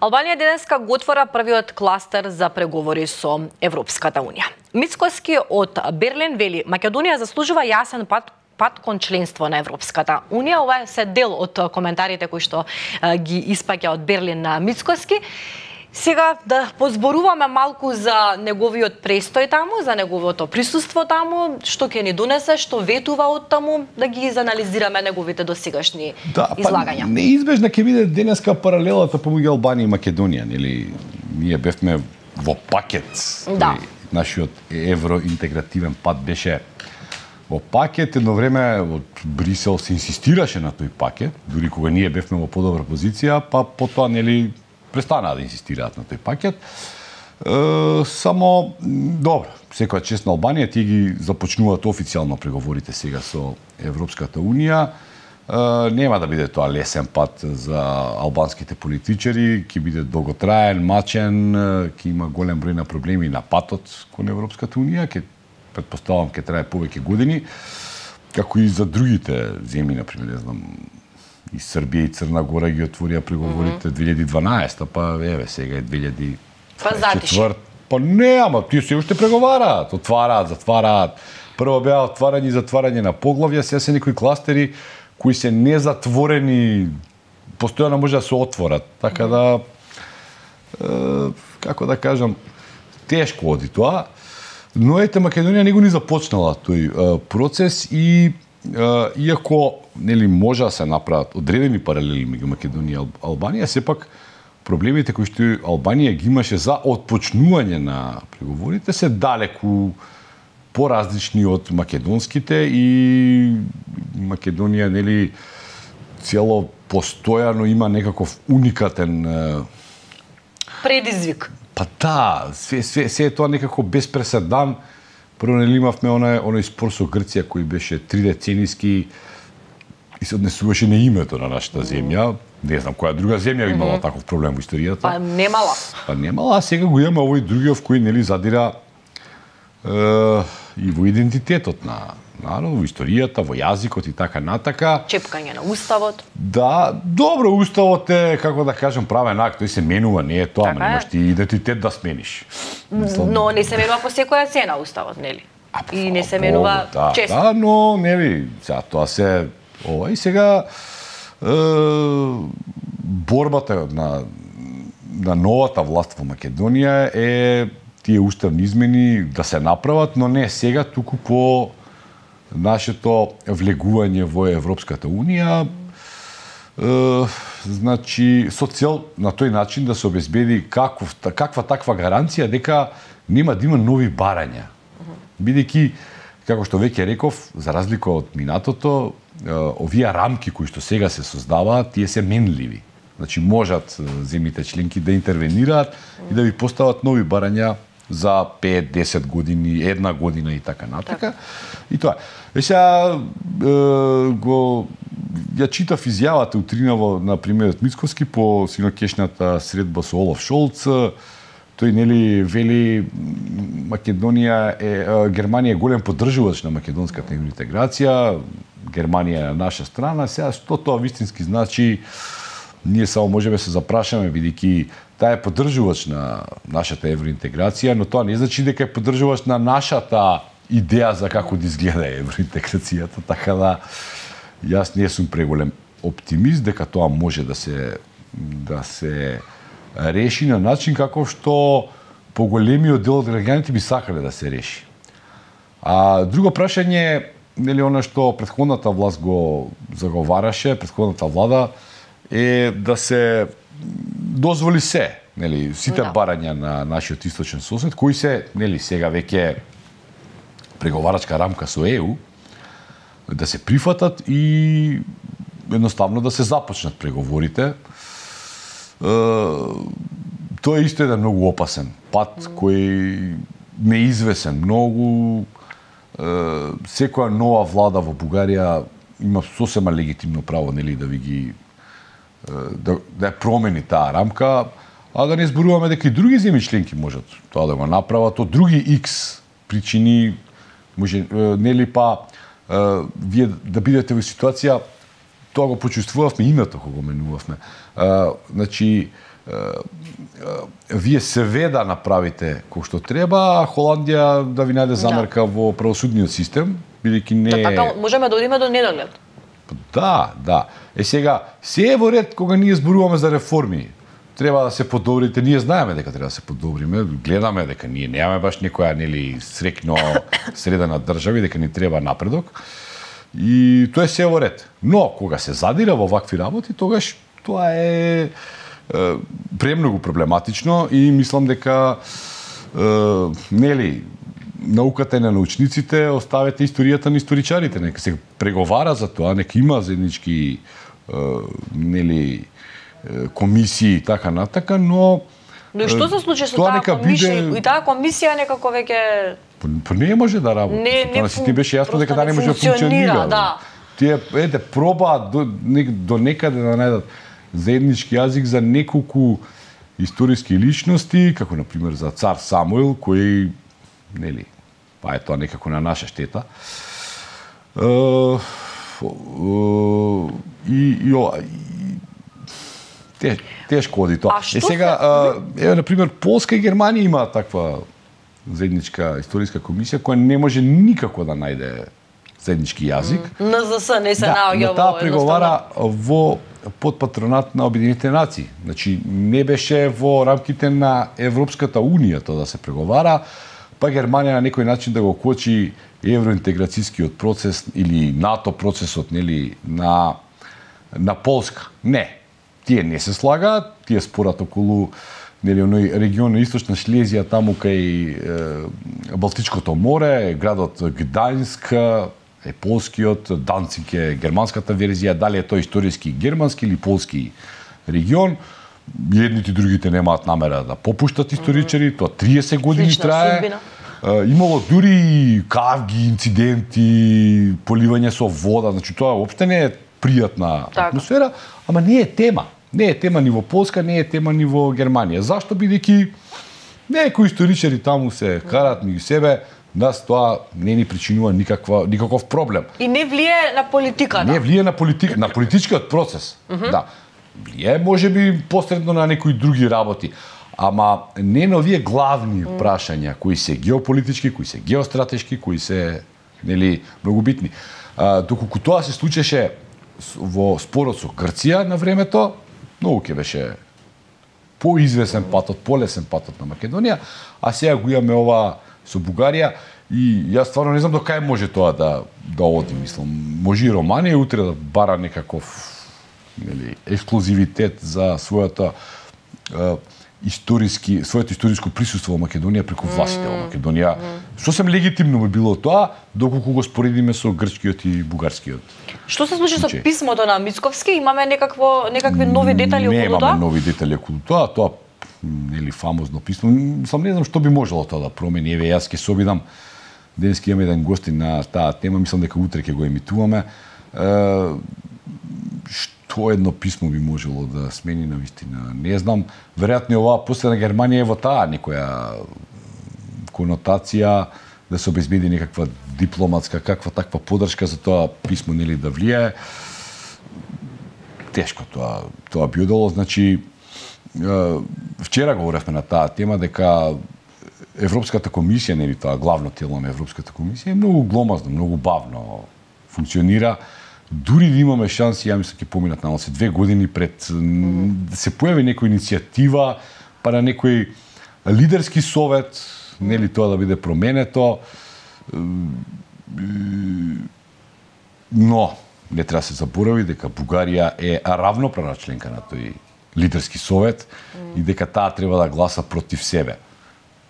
Албанија денеска го отвора првиот кластер за преговори со Европската унија. Мицкоски од Берлин вели: Македонија заслужува јасен пат кон членство на Европската унија. Ова е се дел од коментарите кои што ги испаќа од Берлин на Мицкоски. Сега да позборуваме малку за неговиот престој таму, за неговото присуство таму, што ќе ни донесе, што ветува од таму, да ги изанализираме неговите досегашни излагања. Неизбежна ќе биде денеска паралелата помеѓу Албанија и Македонија, нели? Ние бевме во пакет. Да. Нашиот евроинтегративен пат беше во пакет. Едно време од Брисел се инсистираше на тој пакет, дури кога ние бевме во подобра позиција, па потоа нели престанаа да инсистираат на тој пакет. Само, добро, секоја чест на Албанија, тие ги започнуваат официјално преговорите сега со Европската унија. Нема да биде тоа лесен пат за албанските политичари, ќе биде долготраен, мачен, ќе има голем број на проблеми на патот кон Европската унија, ќе претпоставам ќе трае повеќе години, како и за другите земји, например, не знам, и Србија и Црна Гора ги отворија преговорите 2012, па еве сега е 2024. Па не, ама тие се уште преговараат, отвараат, затвараат. Прво беа отварање и затварање на поглавја, сега се некои кластери кои се незатворени, постојано може да се отворат. Така да, како да кажам, тешко оди тоа. Но ете, Македонија не го ни започнала тој процес и иако нели може да се направат одредени паралели меѓу Македонија и Албанија, сепак проблемите кои што Албанија ги имаше за отпочнување на преговорите се далеку поразлични од македонските и Македонија нели цело постојано има некаков уникатен предизвик. Па да, се е тоа некако без преседан. Прво нели имавме оној спор со Грција кој беше 3-децениски и се однесуваше на името на нашата земја. Не знам која друга земја имала таков проблем во историјата. Па немала. Па немала, а сега го имаме овој другиот кој нели задира и во идентитетот на народ, во историјата, во јазикот и така натака. Чепкање на уставот. Да, добро, уставот е, како да кажам, правен акт, тој се менува, не е тоа, така немаш ти идентитет да смениш. Но не се менува по секоја цена уставот, нели? И не се менува често. Да, но нели, сега тоа се ова и сега борбата на новата власт во Македонија е тие уставни измени да се направат, но не сега, туку по нашето влегување во Европската унија, значи со цел на тој начин да се обезбеди каква таква гаранција дека нема да има нови барања. Бидејќи, како што веќе реков, за разлика од минатото, овие рамки кои што сега се создаваат, тие се менливи. Значи можат земјите членки да интервенираат и да ви постават нови барања за 5-10 години, една година и така натака. И тоа. Сега ја читав изјавата утринаво на премиерот Мицкоски по синокешната средба со Олаф Шолц. Тој нели вели Германија е голем поддржувач на македонската интеграција, Германија е на наша страна. Сега што тоа вистински значи, ние само можеме се запрашаме, бидејќи таа е поддржувач на нашата евроинтеграција, но тоа не значи дека е поддржувач на нашата идеја за како да изгледа евроинтеграцијата, така да јас не сум преголем оптимист дека тоа може да се реши на начин како што поголемиот дел од граѓаните би сакале да се реши. А друго прашање, нели она што претходната власт го заговараше, претходната влада, е да се дозволи се, нели, сите барања на нашиот источен сосед, кои се, нели, сега веќе преговарачка рамка со ЕУ, да се прифатат и едноставно да се започнат преговорите. Тоа е исто еден многу опасен пат кој неизвесен многу. Секоја нова влада во Бугарија има сосема легитимно право, нели, да ви ги да ја промени таа рамка, а да не зборуваме дека и други земји членки можат тоа да го направат од други X причини, може нели, па вие да бидете во ситуација, тоа го почувствувавме името кога го менувавме. Значи вие себе да направите кој што треба, а Холандија да ви најде замерка во правосудниот систем, бидејќи не е... Така можеме да одиме до недоглед. Да, да. Сега, се е во ред кога ние зборуваме за реформи. Треба да се подобрите, ние знаеме дека треба да се подобриме, гледаме дека ние немаме баш некоја нели срекно среда на држави, дека ни треба напредок. И тоа е се во ред. Но кога се задира во вакви работи, тогаш тоа е премногу проблематично и мислам дека нели науката е на научниците, оставете историјата на историчарите, нека се преговара за тоа, нека има заеднички нели комисии и така натака, но Но и што се случи со таа комисија? И таа комисија некако веќе не може да работи. Тоа си ти беше јасно дека таа не може да функционира. Да. Тие пробаат до некаде да најдат заеднички јазик за неколку историски личности, како на пример за цар Самуил, кој нели, па е тоа некако на наша штета. Тешко оди тоа. Сега, на пример, Полска и Германија имаат таква заедничка историска комисија која не може никако да најде заеднички јазик. НЗС не се наоѓа во таа преговара во под патронат на Обединетите нации. Значи не беше во рамките на Европската унија тоа да се преговара, па Германија на некој начин да го кочи евроинтеграцијскиот процес или НАТО процесот нели на Полска. Не. Тие не се слагаат, тие спорат околу нели оној регион на Источна Шлезија, таму кај Балтичкото море, градот Гдајнск е полскиот, Данциг е германската верзија, дали е тоа историски германски или полски регион. Едните и другите немаат намера да попуштат историчари, тоа 30 години трае. Имало дури кавги, инциденти, поливање со вода, значи тоа уопште не е пријатна атмосфера, ама не е тема. Не е тема ни во Полска, не е тема ни во Германија. Зашто? Бидејќи некои историчари таму се караат меѓу себе, нас тоа не ни причинува никаков проблем. И не влие на политиката. Не влие на политичкиот процес. Да. Влие можеби посредно на некои други работи, ама не на овие главни прашања кои се геополитички, кои се геостратешки, кои се нели многу битни. Доколку тоа се случеше во спорот со Грција на времето, многу ќе беше поизвесен патот, полесен патот на Македонија, а сега го имаме ова со Бугарија и јас стварно не знам до кај може тоа да оди, мислам. Може и Романија утре да бара некаков нели ексклузивитет за своето историско присуство во Македонија преку властите во Македонија. Сосем легитимно би било тоа, доколку го споредиме со грчкиот и бугарскиот. Што се случи со писмото на Мицковски? Имаме некакви нови детали околу тоа? Немаме нови детали околу тоа. Тоа нели фамозно писмо. Сам не знам што би можело тоа да промени. Еве јас ќе се обидам. Денеска имаме еден гостин на таа тема, мислам дека утре ќе го емитуваме. Што едно писмо би можело да смени на вистина? Не знам. Веројатно оваа последна Германија е во таа некоја конотација да се обезбеди некаква дипломатска, каква таква поддршка за тоа писмо нели да влијае. Тешко тоа би одало, значи вчера говоревме на таа тема дека Европската комисија, нели тоа главно тело на Европската комисија, е многу гломазно, многу бавно функционира. Дури да имаме шанси, ја мислам ќе поминат на 2 години пред да се појави некоја иницијатива, па на некој лидерски совет, нели тоа да биде променето. Но не треба да се заборави дека Бугарија е равноправна членка на тој лидерски совет и дека таа треба да гласа против себе.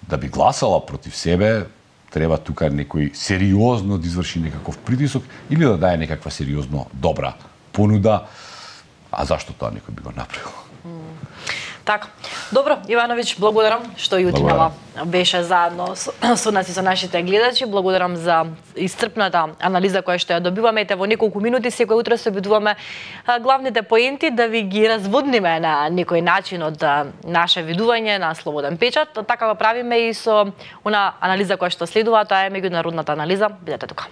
Да би гласала против себе, треба тука некој сериозно да изврши некаков притисок или да даде некаква сериозно добра понуда. А зашто тоа некој би го направил? Така. Добро, Ивановиќ, благодарам што и утинава беше заедно со нас и со нашите гледачи. Благодарам за исцрпната анализа која што ја добиваме. Ете во неколку минути секој утре се обидуваме главните поенти да ви ги разводниме на некој начин од наше видување на Слободен печат. Така го правиме и со она анализа која што следува, тоа е меѓународната анализа. Бидете тука.